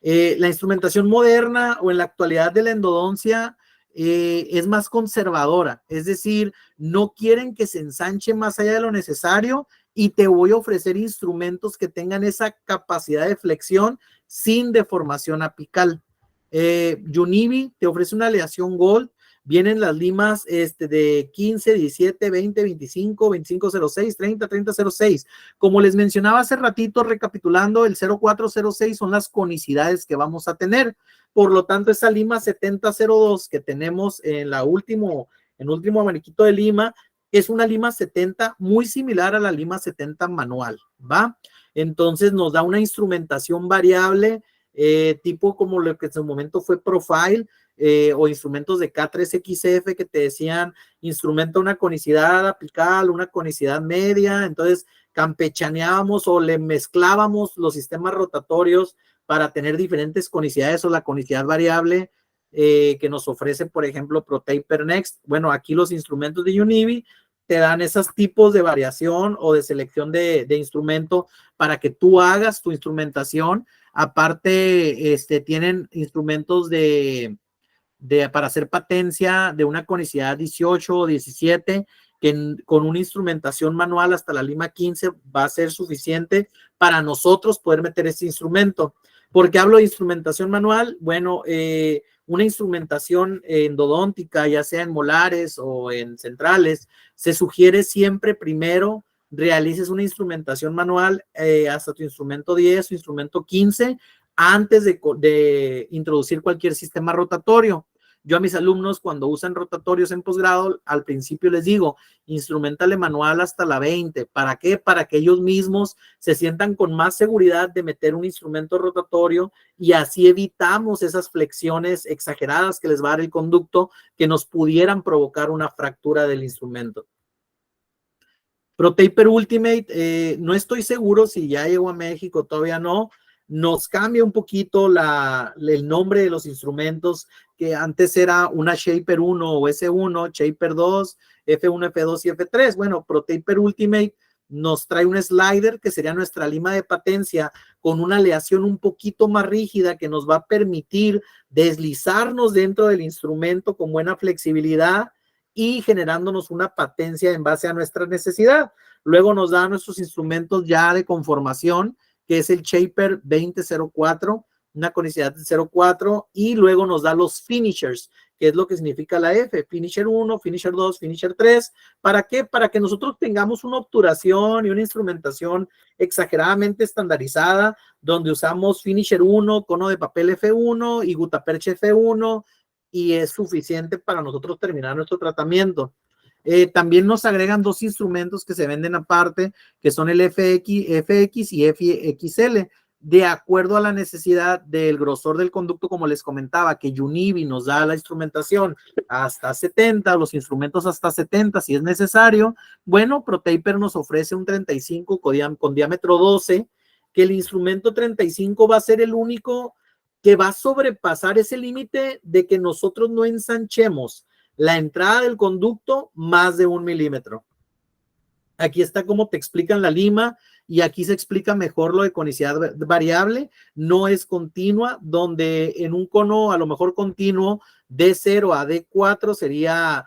La instrumentación moderna o en la actualidad de la endodoncia es más conservadora, es decir, no quieren que se ensanche más allá de lo necesario, y te voy a ofrecer instrumentos que tengan esa capacidad de flexión sin deformación apical. Univi te ofrece una aleación Gold, vienen las limas de 15, 17, 20, 25, 2506, 30, 3006. Como les mencionaba hace ratito, recapitulando, el 0406 son las conicidades que vamos a tener. Por lo tanto, esa lima 7002 que tenemos en último abaniquito de lima es una lima 70 muy similar a la lima 70 manual, ¿va? Entonces nos da una instrumentación variable, tipo como lo que en su momento fue Profile, o instrumentos de K3XF que te decían, instrumenta una conicidad apical, una conicidad media. Entonces campechaneábamos o le mezclábamos los sistemas rotatorios para tener diferentes conicidades, o la conicidad variable que nos ofrece, por ejemplo, ProTaper Next. Bueno, aquí los instrumentos de Univi te dan esos tipos de variación o de selección de instrumento para que tú hagas tu instrumentación. Aparte, tienen instrumentos para hacer potencia de una conicidad 18 o 17, que con una instrumentación manual hasta la lima 15 va a ser suficiente para nosotros poder meter ese instrumento. ¿Por qué hablo de instrumentación manual? Bueno, una instrumentación endodóntica, ya sea en molares o en centrales, se sugiere siempre primero realices una instrumentación manual hasta tu instrumento 10 o instrumento 15 antes de introducir cualquier sistema rotatorio. Yo a mis alumnos, cuando usan rotatorios en posgrado, al principio les digo, instrumentale manual hasta la 20. ¿Para qué? Para que ellos mismos se sientan con más seguridad de meter un instrumento rotatorio y así evitamos esas flexiones exageradas que les va a dar el conducto que nos pudieran provocar una fractura del instrumento. ProTaper Ultimate, no estoy seguro si ya llegó a México, todavía no. Nos cambia un poquito el nombre de los instrumentos, que antes era una Shaper 1 o S1, Shaper 2, F1, F2 y F3. Bueno, ProTaper Ultimate nos trae un slider que sería nuestra lima de patencia con una aleación un poquito más rígida que nos va a permitir deslizarnos dentro del instrumento con buena flexibilidad y generándonos una patencia en base a nuestra necesidad. Luego nos da nuestros instrumentos ya de conformación, que es el Shaper 2004, una conicidad de 0.4, y luego nos da los finishers, que es lo que significa la F, finisher 1, finisher 2, finisher 3. ¿Para qué? Para que nosotros tengamos una obturación y una instrumentación exageradamente estandarizada, donde usamos finisher 1, cono de papel F1 y gutapercha F1, y es suficiente para nosotros terminar nuestro tratamiento. También nos agregan dos instrumentos que se venden aparte, que son el FX y FXL, de acuerdo a la necesidad del grosor del conducto, como les comentaba, que Univi nos da la instrumentación hasta 70, los instrumentos hasta 70 si es necesario. Bueno, ProTaper nos ofrece un 35 con diámetro 12, que el instrumento 35 va a ser el único que va a sobrepasar ese límite de que nosotros no ensanchemos la entrada del conducto más de 1 milímetro. Aquí está como te explican la lima y aquí se explica mejor lo de conicidad variable, no es continua, donde en un cono a lo mejor continuo D0 a D4 sería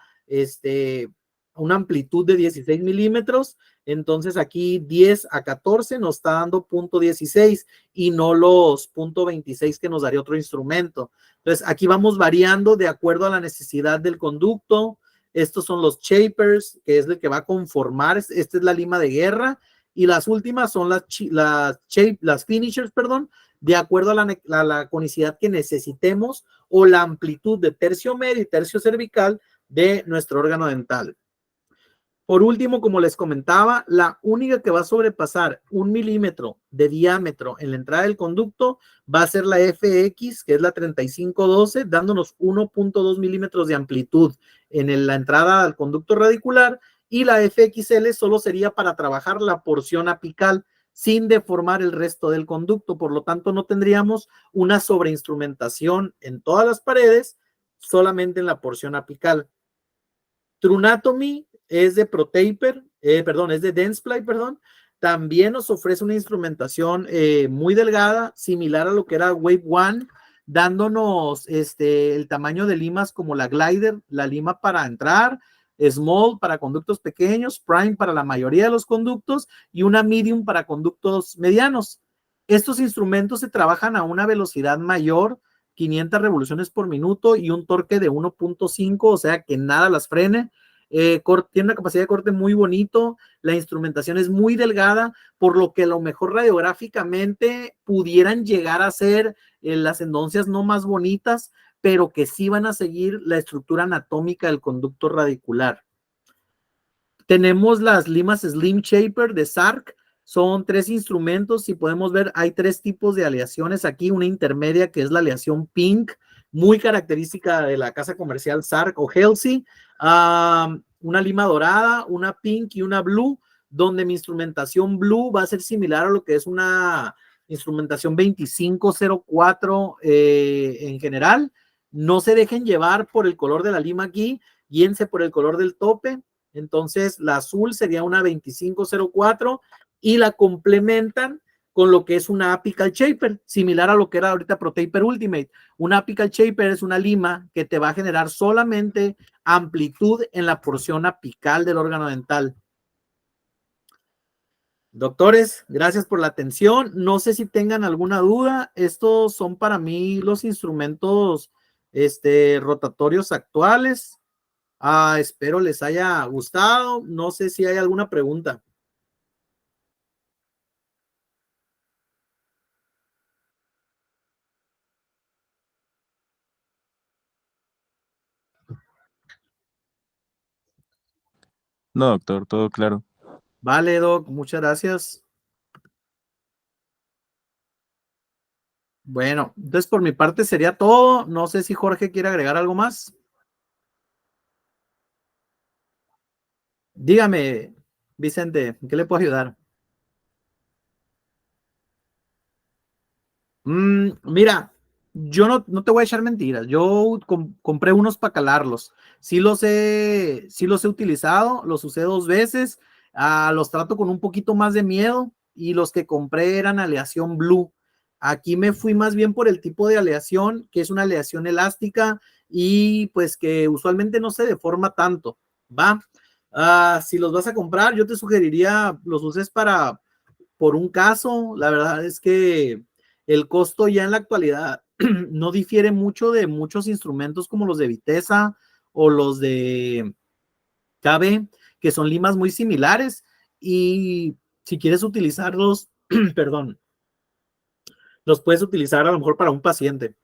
una amplitud de 16 milímetros, entonces aquí 10 a 14 nos está dando 0.16 y no los 0.26 que nos daría otro instrumento. Entonces aquí vamos variando de acuerdo a la necesidad del conducto. Estos son los shapers, que es el que va a conformar, esta es la lima de guerra, y las últimas son las finishers, perdón, de acuerdo a la conicidad que necesitemos o la amplitud de tercio medio y tercio cervical de nuestro órgano dental. Por último, como les comentaba, la única que va a sobrepasar 1 milímetro de diámetro en la entrada del conducto va a ser la FX, que es la 3512, dándonos 1.2 milímetros de amplitud en la entrada al conducto radicular, y la FXL solo sería para trabajar la porción apical sin deformar el resto del conducto. Por lo tanto, no tendríamos una sobreinstrumentación en todas las paredes, solamente en la porción apical. TrueNatomy es de ProTaper, es de Dentsply, también nos ofrece una instrumentación muy delgada, similar a lo que era Wave One, dándonos el tamaño de limas como la Glider, la lima para entrar, Small para conductos pequeños, Prime para la mayoría de los conductos y una Medium para conductos medianos. Estos instrumentos se trabajan a una velocidad mayor, 500 revoluciones por minuto y un torque de 1.5, o sea que nada las frene. Tiene una capacidad de corte muy bonito, la instrumentación es muy delgada, por lo que a lo mejor radiográficamente pudieran llegar a ser las endodoncias no más bonitas, pero que sí van a seguir la estructura anatómica del conducto radicular. Tenemos las limas Slim Shaper de Sark, son 3 instrumentos, si podemos ver hay 3 tipos de aleaciones aquí, una intermedia que es la aleación Pink, muy característica de la casa comercial Sark o Halsey, una lima dorada, una Pink y una Blue, donde mi instrumentación Blue va a ser similar a lo que es una instrumentación 2504 en general. No se dejen llevar por el color de la lima aquí, guíense por el color del tope. Entonces, la azul sería una 2504 y la complementan con lo que es una apical shaper, similar a lo que era ahorita ProTaper Ultimate. Una apical shaper es una lima que te va a generar solamente amplitud en la porción apical del órgano dental. Doctores, gracias por la atención. No sé si tengan alguna duda. Estos son para mí los instrumentos rotatorios actuales. Espero les haya gustado. No sé si hay alguna pregunta. No, doctor, todo claro. Vale, Doc, muchas gracias. Bueno, entonces por mi parte sería todo. No sé si Jorge quiere agregar algo más. Dígame, Vicente, ¿en qué le puedo ayudar? Mira, yo no te voy a echar mentiras. Yo compré unos para calarlos. Sí los he utilizado, los usé 2 veces. Los trato con un poquito más de miedo y los que compré eran aleación blue. Aquí me fui más bien por el tipo de aleación, que es una aleación elástica y pues que usualmente no se deforma tanto, ¿va? Si los vas a comprar, yo te sugeriría los uses por un caso. La verdad es que el costo ya en la actualidad no difiere mucho de muchos instrumentos como los de Vitesa o los de KB, que son limas muy similares y si quieres utilizarlos, perdón, los puedes utilizar a lo mejor para un paciente.